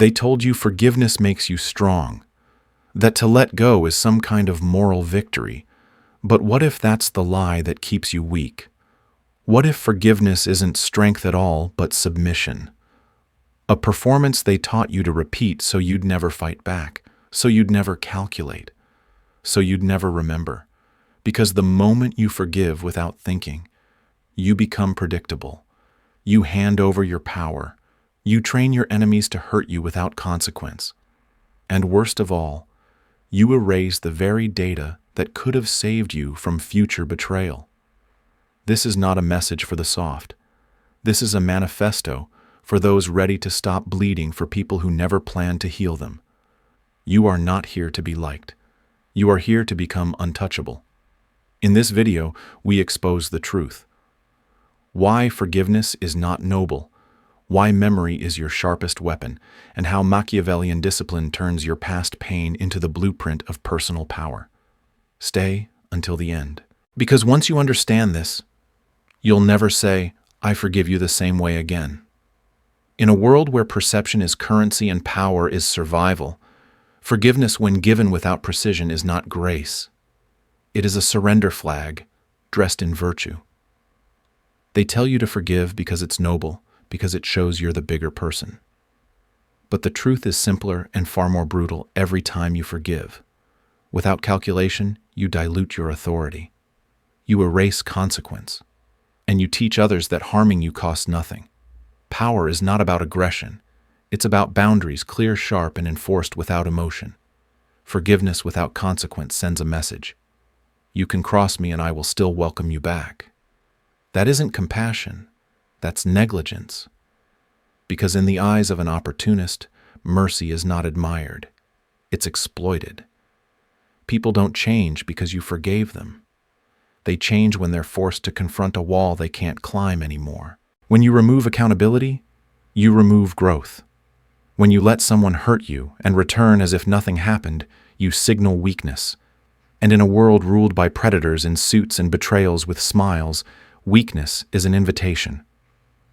They told you forgiveness makes you strong, that to let go is some kind of moral victory. But what if that's the lie that keeps you weak? What if forgiveness isn't strength at all, but submission? A performance they taught you to repeat so you'd never fight back, so you'd never calculate, so you'd never remember. Because the moment you forgive without thinking, you become predictable. You hand over your power. You train your enemies to hurt you without consequence. And worst of all, you erase the very data that could have saved you from future betrayal. This is not a message for the soft. This is a manifesto for those ready to stop bleeding for people who never planned to heal them. You are not here to be liked. You are here to become untouchable. In this video, we expose the truth. Why forgiveness is not noble, why memory is your sharpest weapon, and how Machiavellian discipline turns your past pain into the blueprint of personal power. Stay until the end. Because once you understand this, you'll never say, "I forgive you the same way again." In a world where perception is currency and power is survival, forgiveness when given without precision is not grace. It is a surrender flag dressed in virtue. They tell you to forgive because it's noble, because it shows you're the bigger person. But the truth is simpler and far more brutal every time you forgive. Without calculation, you dilute your authority. You erase consequence. And you teach others that harming you costs nothing. Power is not about aggression. It's about boundaries clear, sharp, and enforced without emotion. Forgiveness without consequence sends a message. You can cross me and I will still welcome you back. That isn't compassion. That's negligence. Because in the eyes of an opportunist, mercy is not admired. It's exploited. People don't change because you forgave them. They change when they're forced to confront a wall they can't climb anymore. When you remove accountability, you remove growth. When you let someone hurt you and return as if nothing happened, you signal weakness. And in a world ruled by predators in suits and betrayals with smiles, weakness is an invitation.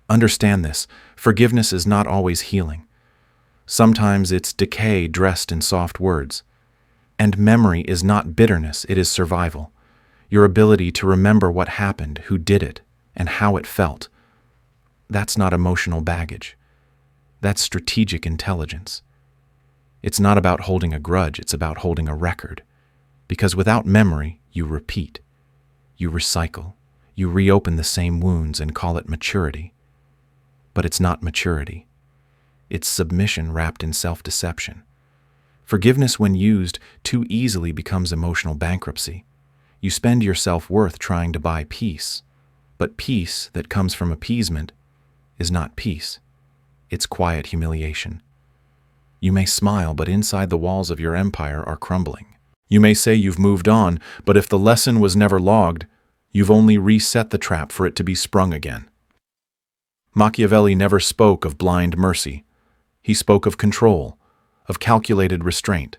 Understand this, forgiveness is not always healing. Sometimes it's decay dressed in soft words. And memory is not bitterness, it is survival. Your ability to remember what happened, who did it, and how it felt. That's not emotional baggage. That's strategic intelligence. It's not about holding a grudge, it's about holding a record. Because without memory, you repeat. You recycle. You reopen the same wounds and call it maturity. But it's not maturity. It's submission wrapped in self-deception. Forgiveness, when used too easily, becomes emotional bankruptcy. You spend your self-worth trying to buy peace. But peace that comes from appeasement is not peace. It's quiet humiliation. You may smile, but inside the walls of your empire are crumbling. You may say you've moved on, but if the lesson was never logged, you've only reset the trap for it to be sprung again. Machiavelli never spoke of blind mercy. He spoke of control, of calculated restraint,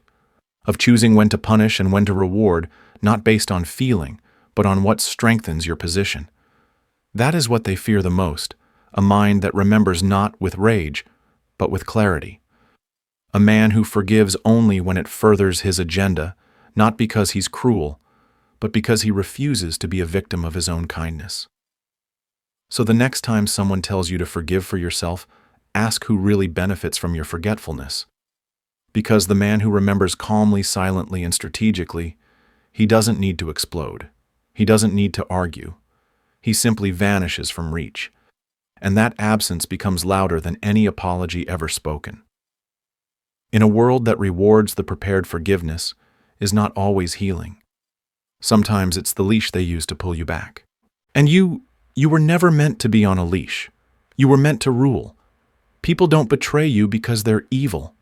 of choosing when to punish and when to reward, not based on feeling, but on what strengthens your position. That is what they fear the most, a mind that remembers not with rage, but with clarity. A man who forgives only when it furthers his agenda, not because he's cruel, but because he refuses to be a victim of his own kindness. So the next time someone tells you to forgive for yourself, ask who really benefits from your forgetfulness. Because the man who remembers calmly, silently, and strategically, he doesn't need to explode. He doesn't need to argue. He simply vanishes from reach. And that absence becomes louder than any apology ever spoken. In a world that rewards the prepared, forgiveness is not always healing. Sometimes it's the leash they use to pull you back. And you were never meant to be on a leash. You were meant to rule. People don't betray you because they're evil.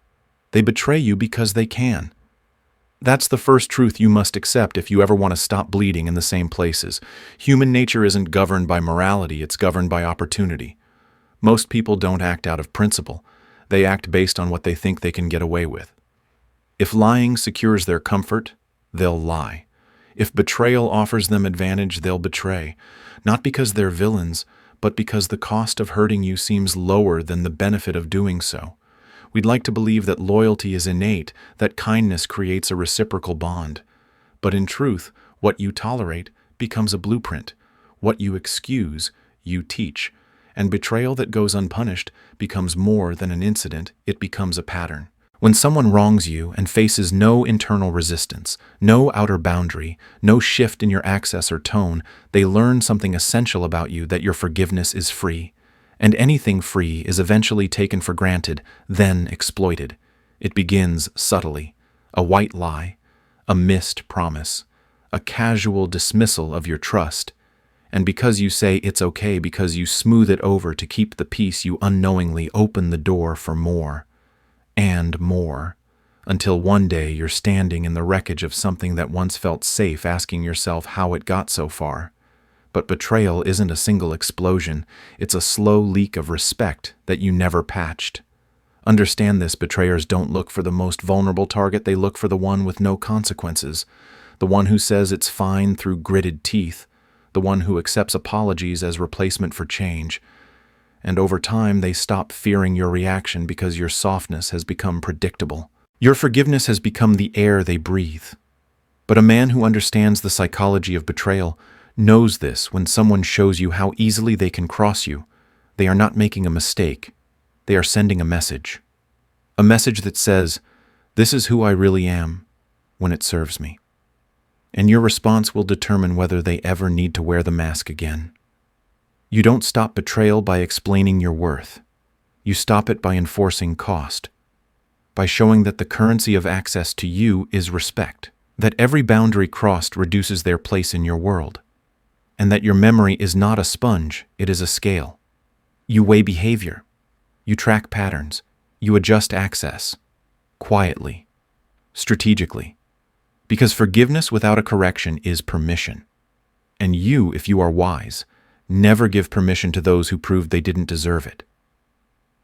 They betray you because they can. That's the first truth you must accept if you ever want to stop bleeding in the same places. Human nature isn't governed by morality, it's governed by opportunity. Most people don't act out of principle. They act based on what they think they can get away with. If lying secures their comfort, they'll lie. If betrayal offers them advantage, they'll betray. Not because they're villains, but because the cost of hurting you seems lower than the benefit of doing so. We'd like to believe that loyalty is innate, that kindness creates a reciprocal bond. But in truth, what you tolerate becomes a blueprint. What you excuse, you teach. And betrayal that goes unpunished becomes more than an incident, it becomes a pattern. When someone wrongs you and faces no internal resistance, no outer boundary, no shift in your access or tone, they learn something essential about you, that your forgiveness is free. And anything free is eventually taken for granted, then exploited. It begins subtly, a white lie, a missed promise, a casual dismissal of your trust. And because you say it's okay, because you smooth it over to keep the peace, you unknowingly open the door for more and more, until one day you're standing in the wreckage of something that once felt safe, asking yourself how it got so far. But betrayal isn't a single explosion, it's a slow leak of respect that you never patched. Understand this: betrayers don't look for the most vulnerable target, they look for the one with no consequences, the one who says it's fine through gritted teeth, the one who accepts apologies as replacement for change. And over time, they stop fearing your reaction because your softness has become predictable. Your forgiveness has become the air they breathe. But a man who understands the psychology of betrayal knows this: when someone shows you how easily they can cross you, they are not making a mistake. They are sending a message. A message that says, "This is who I really am," when it serves me. And your response will determine whether they ever need to wear the mask again. You don't stop betrayal by explaining your worth. You stop it by enforcing cost, by showing that the currency of access to you is respect, that every boundary crossed reduces their place in your world, and that your memory is not a sponge, it is a scale. You weigh behavior, you track patterns, you adjust access, quietly, strategically, because forgiveness without a correction is permission. And you, if you are wise, never give permission to those who proved they didn't deserve it.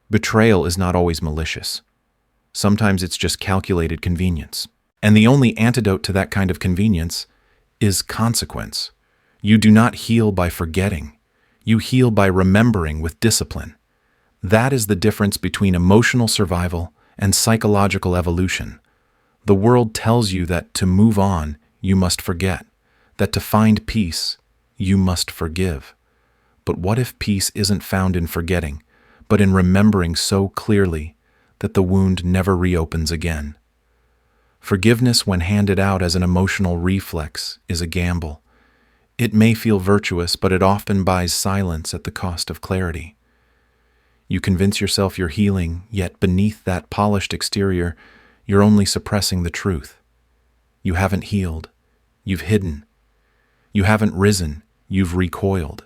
Betrayal is not always malicious. Sometimes it's just calculated convenience. And the only antidote to that kind of convenience is consequence. You do not heal by forgetting. You heal by remembering with discipline. That is the difference between emotional survival and psychological evolution. The world tells you that to move on, you must forget, that to find peace, you must forgive. But what if peace isn't found in forgetting, but in remembering so clearly that the wound never reopens again? Forgiveness, when handed out as an emotional reflex, is a gamble. It may feel virtuous, but it often buys silence at the cost of clarity. You convince yourself you're healing, yet beneath that polished exterior, you're only suppressing the truth. You haven't healed. You've hidden. You haven't risen. You've recoiled.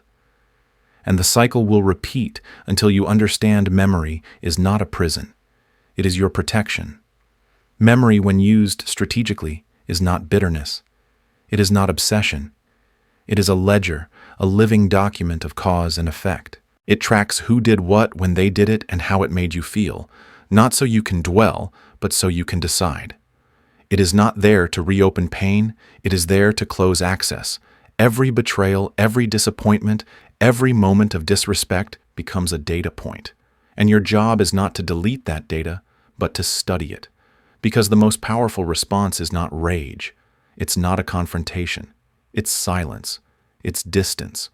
And the cycle will repeat until you understand memory is not a prison. It is your protection. Memory, when used strategically, is not bitterness. It is not obsession. It is a ledger, a living document of cause and effect. It tracks who did what, when they did it, and how it made you feel, not so you can dwell, but so you can decide. It is not there to reopen pain, it is there to close access. Every betrayal, every disappointment, every moment of disrespect becomes a data point. And your job is not to delete that data, but to study it. Because the most powerful response is not rage. It's not a confrontation. It's silence. It's distance.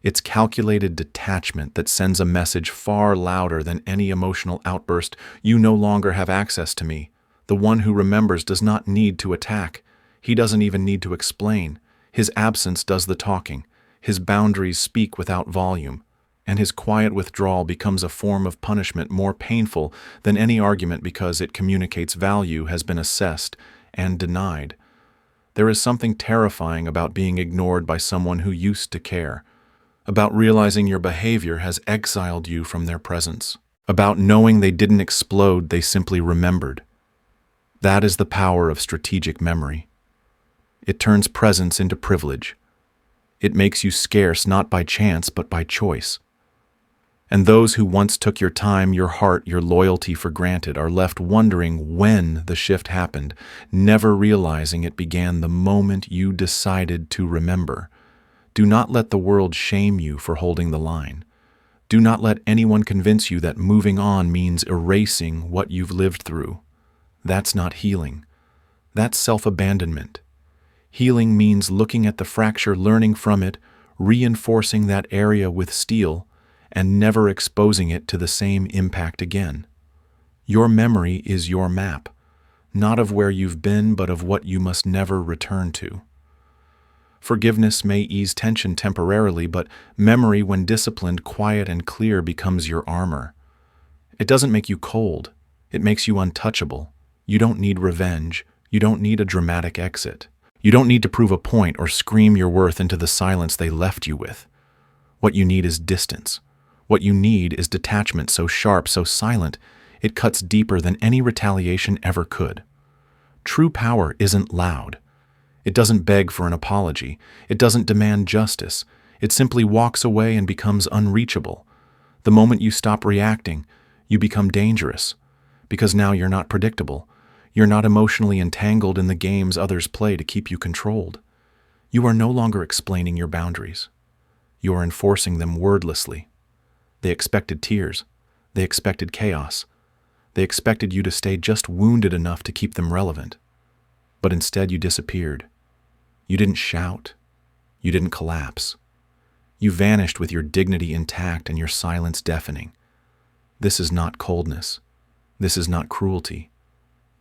It's calculated detachment that sends a message far louder than any emotional outburst. You no longer have access to me. The one who remembers does not need to attack. He doesn't even need to explain. His absence does the talking. His boundaries speak without volume. And his quiet withdrawal becomes a form of punishment more painful than any argument, because it communicates value has been assessed and denied. There is something terrifying about being ignored by someone who used to care, about realizing your behavior has exiled you from their presence, about knowing they didn't explode, they simply remembered. That is the power of strategic memory. It turns presence into privilege. It makes you scarce not by chance but by choice. And those who once took your time, your heart, your loyalty for granted are left wondering when the shift happened, never realizing it began the moment you decided to remember. Do not let the world shame you for holding the line. Do not let anyone convince you that moving on means erasing what you've lived through. That's not healing. That's self-abandonment. Healing means looking at the fracture, learning from it, reinforcing that area with steel, and never exposing it to the same impact again. Your memory is your map, not of where you've been, but of what you must never return to. Forgiveness may ease tension temporarily, but memory, when disciplined, quiet, and clear, becomes your armor. It doesn't make you cold. It makes you untouchable. You don't need revenge. You don't need a dramatic exit. You don't need to prove a point or scream your worth into the silence they left you with. What you need is distance. What you need is detachment so sharp, so silent, it cuts deeper than any retaliation ever could. True power isn't loud. It doesn't beg for an apology. It doesn't demand justice. It simply walks away and becomes unreachable. The moment you stop reacting, you become dangerous. Because now you're not predictable. You're not emotionally entangled in the games others play to keep you controlled. You are no longer explaining your boundaries. You are enforcing them wordlessly. They expected tears. They expected chaos. They expected you to stay just wounded enough to keep them relevant. But instead you disappeared. You didn't shout. You didn't collapse. You vanished with your dignity intact and your silence deafening. This is not coldness. This is not cruelty.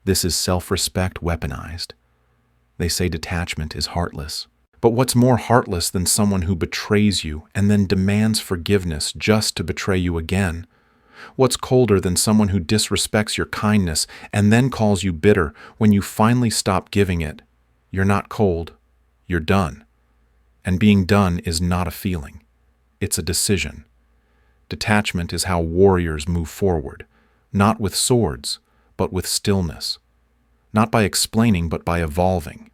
This is self-respect weaponized. They say detachment is heartless. But what's more heartless than someone who betrays you and then demands forgiveness just to betray you again? What's colder than someone who disrespects your kindness and then calls you bitter when you finally stop giving it? You're not cold. You're done. And being done is not a feeling. It's a decision. Detachment is how warriors move forward, not with swords, but with stillness. Not by explaining, but by evolving.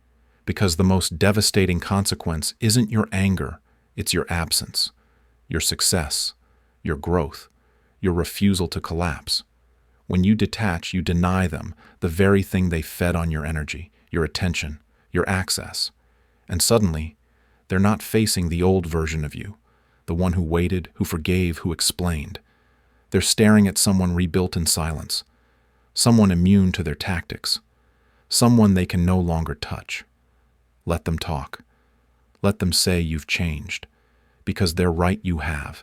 Because the most devastating consequence isn't your anger, it's your absence, your success, your growth, your refusal to collapse. When you detach, you deny them the very thing they fed on your energy, your attention, your access. And suddenly, they're not facing the old version of you, the one who waited, who forgave, who explained. They're staring at someone rebuilt in silence, someone immune to their tactics, someone they can no longer touch. Let them talk. Let them say you've changed, because they're right, you have.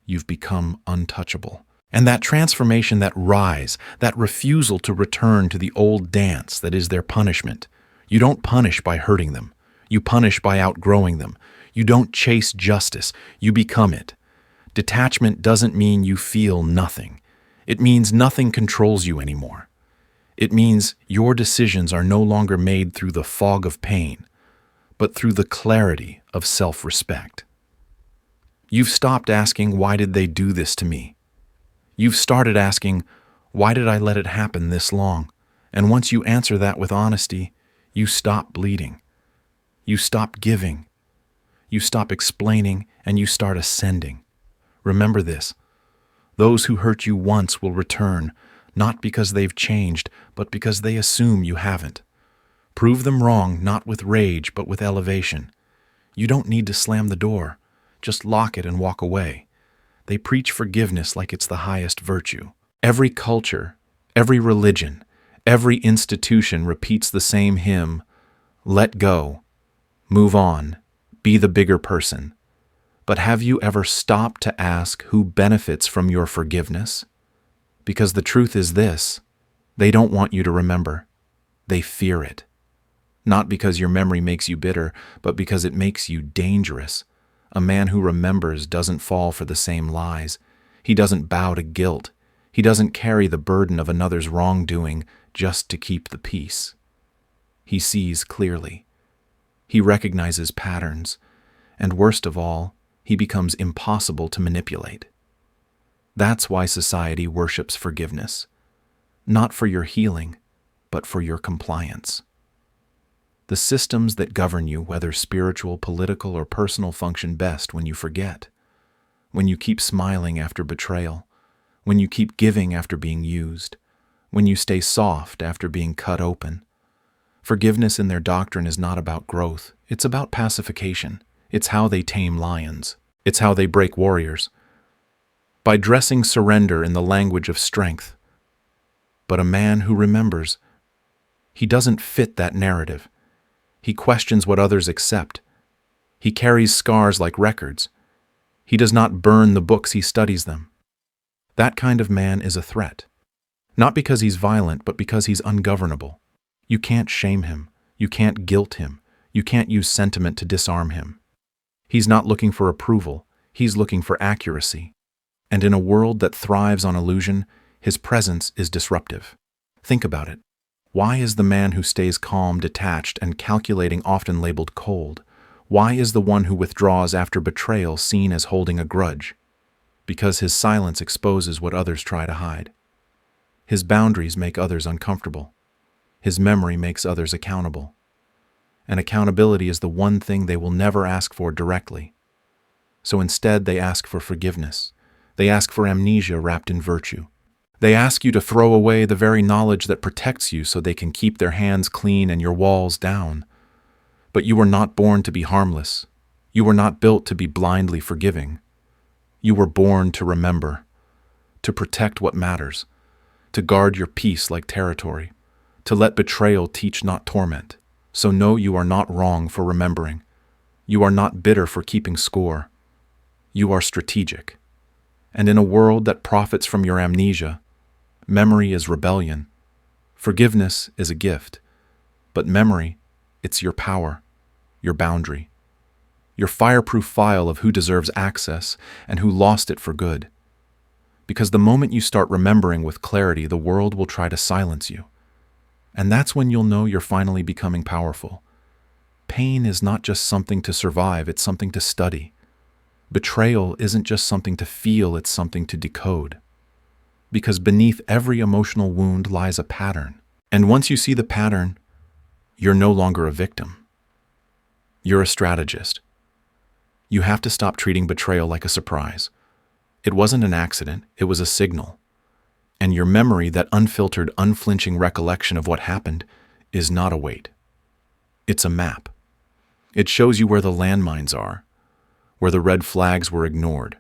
You've become untouchable. And that transformation, that rise, that refusal to return to the old dance that is their punishment. You don't punish by hurting them. You punish by outgrowing them. You don't chase justice. You become it. Detachment doesn't mean you feel nothing. It means nothing controls you anymore. It means your decisions are no longer made through the fog of pain, but through the clarity of self-respect. You've stopped asking, why did they do this to me? You've started asking, why did I let it happen this long? And once you answer that with honesty, you stop bleeding. You stop giving. You stop explaining, and you start ascending. Remember this. Those who hurt you once will return, not because they've changed, but because they assume you haven't. Prove them wrong, not with rage, but with elevation. You don't need to slam the door. Just lock it and walk away. They preach forgiveness like it's the highest virtue. Every culture, every religion, every institution repeats the same hymn: let go, move on, be the bigger person. But have you ever stopped to ask who benefits from your forgiveness? Because the truth is this: they don't want you to remember. They fear it. Not because your memory makes you bitter, but because it makes you dangerous. A man who remembers doesn't fall for the same lies. He doesn't bow to guilt. He doesn't carry the burden of another's wrongdoing just to keep the peace. He sees clearly. He recognizes patterns. And worst of all, he becomes impossible to manipulate. That's why society worships forgiveness. Not for your healing, but for your compliance. The systems that govern you, whether spiritual, political, or personal, function best when you forget. When you keep smiling after betrayal. When you keep giving after being used. When you stay soft after being cut open. Forgiveness in their doctrine is not about growth. It's about pacification. It's how they tame lions. It's how they break warriors. by dressing surrender in the language of strength. But a man who remembers, he doesn't fit that narrative. He questions what others accept. He carries scars like records. He does not burn the books, he studies them. That kind of man is a threat. Not because he's violent, but because he's ungovernable. You can't shame him. You can't guilt him. You can't use sentiment to disarm him. He's not looking for approval. He's looking for accuracy. And in a world that thrives on illusion, his presence is disruptive. Think about it. Why is the man who stays calm, detached, and calculating often labeled cold? Why is the one who withdraws after betrayal seen as holding a grudge? Because his silence exposes what others try to hide. His boundaries make others uncomfortable. His memory makes others accountable. And accountability is the one thing they will never ask for directly. So instead, they ask for forgiveness. They ask for amnesia wrapped in virtue. They ask you to throw away the very knowledge that protects you so they can keep their hands clean and your walls down. But you were not born to be harmless. You were not built to be blindly forgiving. You were born to remember, to protect what matters, to guard your peace like territory, to let betrayal teach, not torment. So no, you are not wrong for remembering. You are not bitter for keeping score. You are strategic. And in a world that profits from your amnesia, memory is rebellion. Forgiveness is a gift. But memory, it's your power, your boundary, your fireproof file of who deserves access and who lost it for good. Because the moment you start remembering with clarity, the world will try to silence you. And that's when you'll know you're finally becoming powerful. Pain is not just something to survive, it's something to study. Betrayal isn't just something to feel, it's something to decode. Because beneath every emotional wound lies a pattern. And once you see the pattern, you're no longer a victim. You're a strategist. You have to stop treating betrayal like a surprise. It wasn't an accident, it was a signal. And your memory, that unfiltered, unflinching recollection of what happened, is not a weight. It's a map. It shows you where the landmines are, where the red flags were ignored,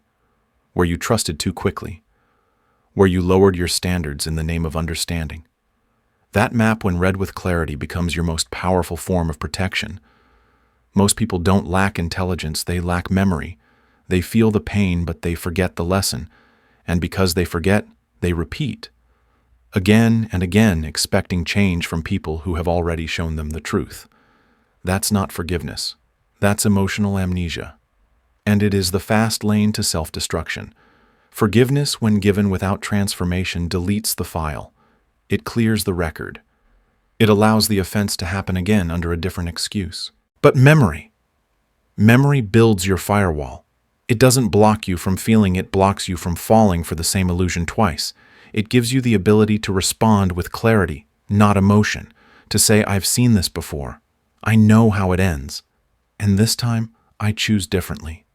where you trusted too quickly, where you lowered your standards in the name of understanding. That map, when read with clarity, becomes your most powerful form of protection. Most people don't lack intelligence, they lack memory. They feel the pain, but they forget the lesson. And because they forget, they repeat. Again and again, expecting change from people who have already shown them the truth. That's not forgiveness. That's emotional amnesia. And it is the fast lane to self-destruction. Forgiveness, when given without transformation, deletes the file. It clears the record. It allows the offense to happen again under a different excuse. But memory builds your firewall. It doesn't block you from feeling, it blocks you from falling for the same illusion twice. It gives you the ability to respond with clarity, not emotion, to say, I've seen this before. I know how it ends. And this time, I choose differently.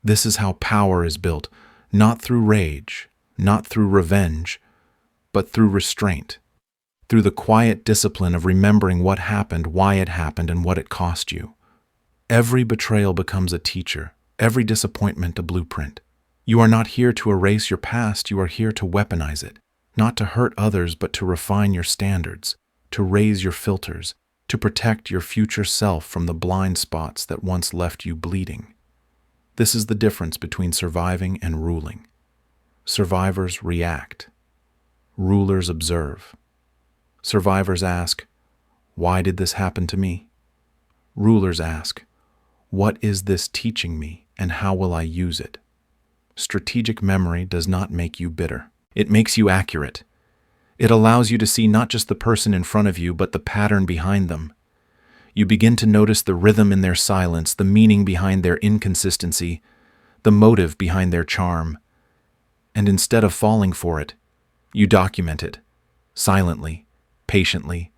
This is how power is built, not through rage, not through revenge, but through restraint, through the quiet discipline of remembering what happened, why it happened, and what it cost you. Every betrayal becomes a teacher, every disappointment a blueprint. You are not here to erase your past, you are here to weaponize it, not to hurt others, but to refine your standards, to raise your filters, to protect your future self from the blind spots that once left you bleeding. This is the difference between surviving and ruling. Survivors react. Rulers observe. Survivors ask, why did this happen to me? Rulers ask, what is this teaching me and how will I use it? Strategic memory does not make you bitter. It makes you accurate. It allows you to see not just the person in front of you, but the pattern behind them. You begin to notice the rhythm in their silence, the meaning behind their inconsistency, the motive behind their charm. And instead of falling for it, you document it, silently, patiently,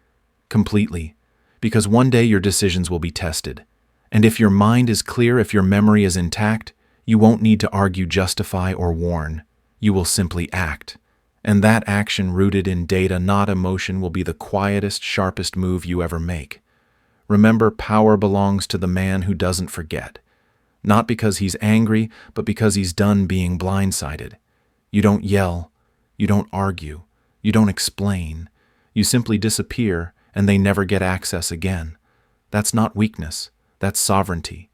completely, because one day your decisions will be tested. And if your mind is clear, if your memory is intact, you won't need to argue, justify, or warn. You will simply act. And that action, rooted in data, not emotion, will be the quietest, sharpest move you ever make. Remember, power belongs to the man who doesn't forget, Not because he's angry, but because he's done being blindsided. You don't yell, you don't argue, you don't explain. You simply disappear, and they never get access again. That's not weakness, that's sovereignty.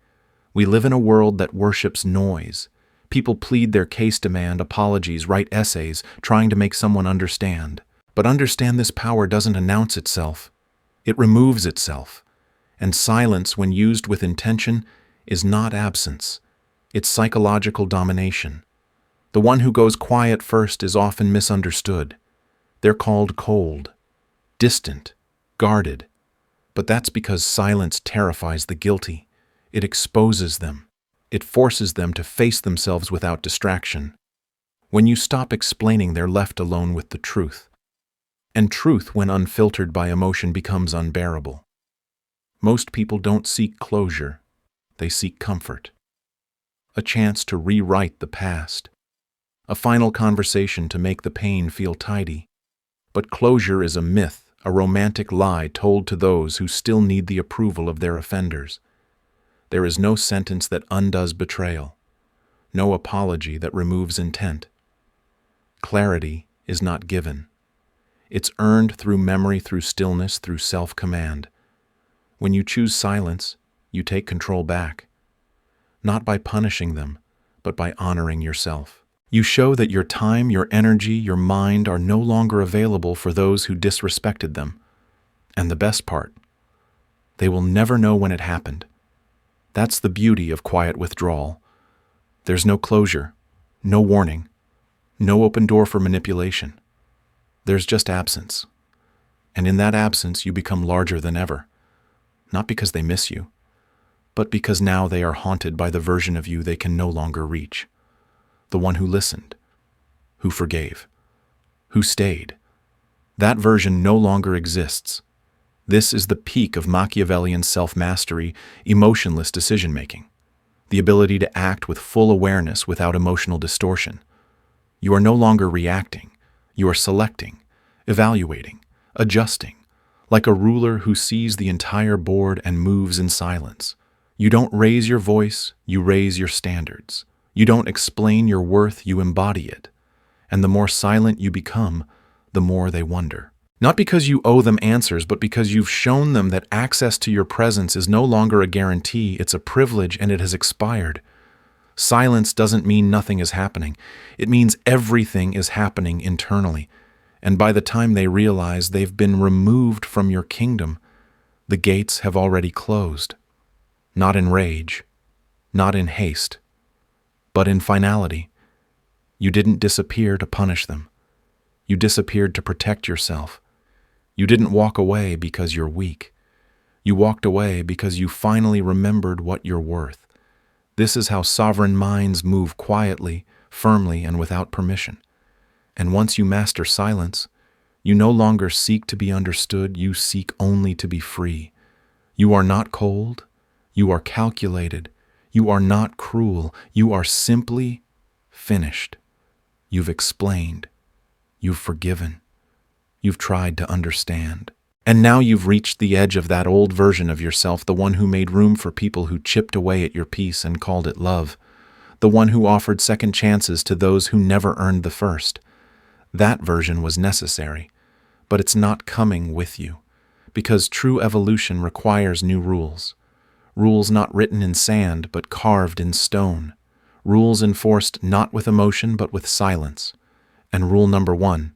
We live in a world that worships noise. People plead their case, demand apologies, write essays, trying to make someone understand. But understand, this power doesn't announce itself. It removes itself. And silence, when used with intention, is not absence. It's psychological domination. The one who goes quiet first is often misunderstood. They're called cold, distant, guarded. But that's because silence terrifies the guilty. It exposes them. It forces them to face themselves without distraction. When you stop explaining, they're left alone with the truth. And truth, when unfiltered by emotion, becomes unbearable. Most people don't seek closure. They seek comfort. A chance to rewrite the past. A final conversation to make the pain feel tidy. But closure is a myth, a romantic lie told to those who still need the approval of their offenders. There is no sentence that undoes betrayal. No apology that removes intent. Clarity is not given. It's earned through memory, through stillness, through self-command. When you choose silence, you take control back. Not by punishing them, but by honoring yourself. You show that your time, your energy, your mind are no longer available for those who disrespected them. And the best part, they will never know when it happened. That's the beauty of quiet withdrawal. There's no closure, no warning, no open door for manipulation. There's just absence. And in that absence, you become larger than ever. Not because they miss you, but because now they are haunted by the version of you they can no longer reach. The one who listened, who forgave, who stayed. That version no longer exists. This is the peak of Machiavellian self-mastery, emotionless decision-making. The ability to act with full awareness without emotional distortion. You are no longer reacting. You are selecting, evaluating, adjusting, like a ruler who sees the entire board and moves in silence. You don't raise your voice, you raise your standards. You don't explain your worth, you embody it. And the more silent you become, the more they wonder. Not because you owe them answers, but because you've shown them that access to your presence is no longer a guarantee, it's a privilege, and it has expired. Silence doesn't mean nothing is happening. It means everything is happening internally. And by the time they realize they've been removed from your kingdom, the gates have already closed. Not in rage, not in haste, but in finality. You didn't disappear to punish them. You disappeared to protect yourself. You didn't walk away because you're weak. You walked away because you finally remembered what you're worth. This is how sovereign minds move quietly, firmly, and without permission. And once you master silence, you no longer seek to be understood, you seek only to be free. You are not cold, you are calculated, you are not cruel, you are simply finished. You've explained, you've forgiven, you've tried to understand. And now you've reached the edge of that old version of yourself, the one who made room for people who chipped away at your peace and called it love, the one who offered second chances to those who never earned the first. That version was necessary, but it's not coming with you, because true evolution requires new rules. Rules not written in sand, but carved in stone. Rules enforced not with emotion, but with silence. And rule number 1,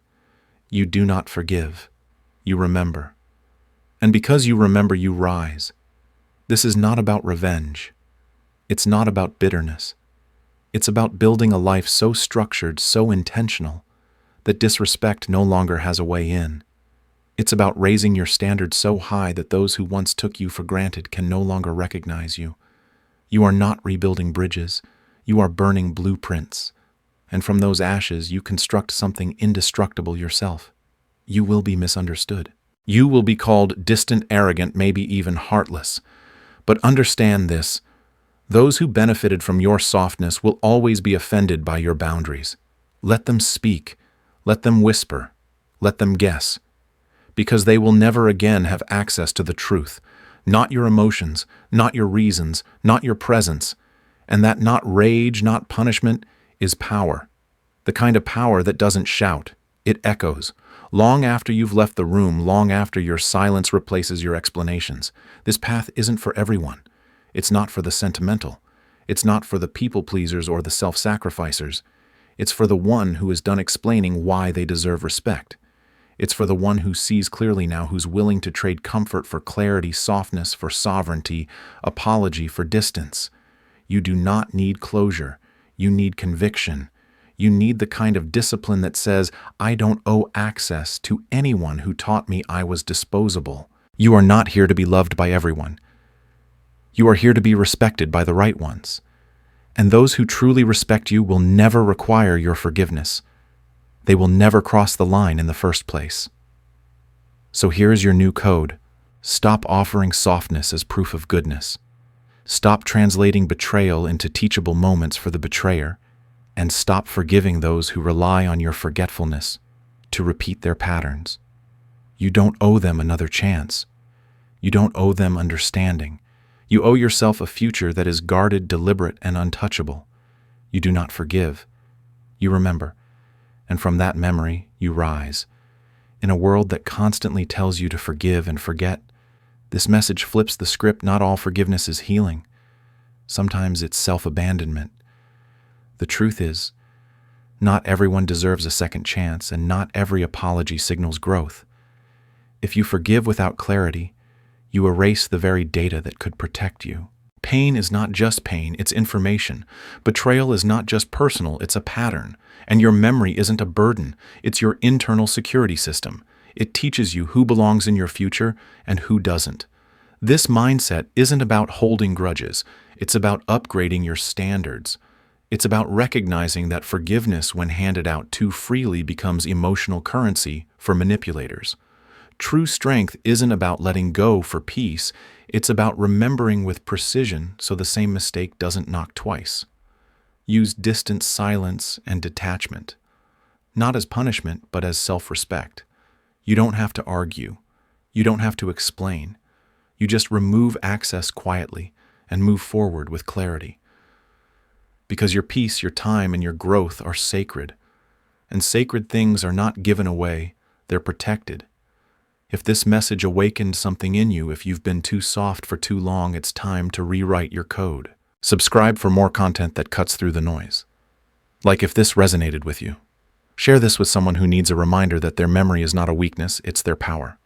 you do not forgive. You remember. And because you remember, you rise. This is not about revenge. It's not about bitterness. It's about building a life so structured, so intentional, that disrespect no longer has a way in. It's about raising your standards so high that those who once took you for granted can no longer recognize you. You are not rebuilding bridges. You are burning blueprints. And from those ashes, you construct something indestructible yourself. You will be misunderstood. You will be called distant, arrogant, maybe even heartless. But understand this: those who benefited from your softness will always be offended by your boundaries. Let them speak. Let them whisper. Let them guess. Because they will never again have access to the truth. Not your emotions, not your reasons, not your presence. And that not rage, not punishment, is power. The kind of power that doesn't shout. It echoes. Long after you've left the room, long after your silence replaces your explanations. This path isn't for everyone. It's not for the sentimental. It's not for the people-pleasers or the self-sacrificers. It's for the one who is done explaining why they deserve respect. It's for the one who sees clearly now, who's willing to trade comfort for clarity, softness for sovereignty, apology for distance. You do not need closure. You need conviction. You need the kind of discipline that says, I don't owe access to anyone who taught me I was disposable. You are not here to be loved by everyone. You are here to be respected by the right ones. And those who truly respect you will never require your forgiveness. They will never cross the line in the first place. So here is your new code. Stop offering softness as proof of goodness. Stop translating betrayal into teachable moments for the betrayer, and stop forgiving those who rely on your forgetfulness to repeat their patterns. You don't owe them another chance. You don't owe them understanding. You owe yourself a future that is guarded, deliberate, and untouchable. You do not forgive. You remember. And from that memory, you rise. In a world that constantly tells you to forgive and forget, this message flips the script. Not all forgiveness is healing. Sometimes it's self-abandonment. The truth is, not everyone deserves a second chance, and not every apology signals growth. If you forgive without clarity, you erase the very data that could protect you. Pain is not just pain, it's information. Betrayal is not just personal, it's a pattern. And your memory isn't a burden, it's your internal security system. It teaches you who belongs in your future and who doesn't. This mindset isn't about holding grudges, it's about upgrading your standards. It's about recognizing that forgiveness, when handed out too freely, becomes emotional currency for manipulators. True strength isn't about letting go for peace, it's about remembering with precision so the same mistake doesn't knock twice. Use distance, silence, and detachment, not as punishment, but as self-respect. You don't have to argue. You don't have to explain. You just remove access quietly and move forward with clarity. Because your peace, your time, and your growth are sacred. And sacred things are not given away, they're protected. If this message awakened something in you, if you've been too soft for too long, it's time to rewrite your code. Subscribe for more content that cuts through the noise. Like if this resonated with you. Share this with someone who needs a reminder that their memory is not a weakness, it's their power.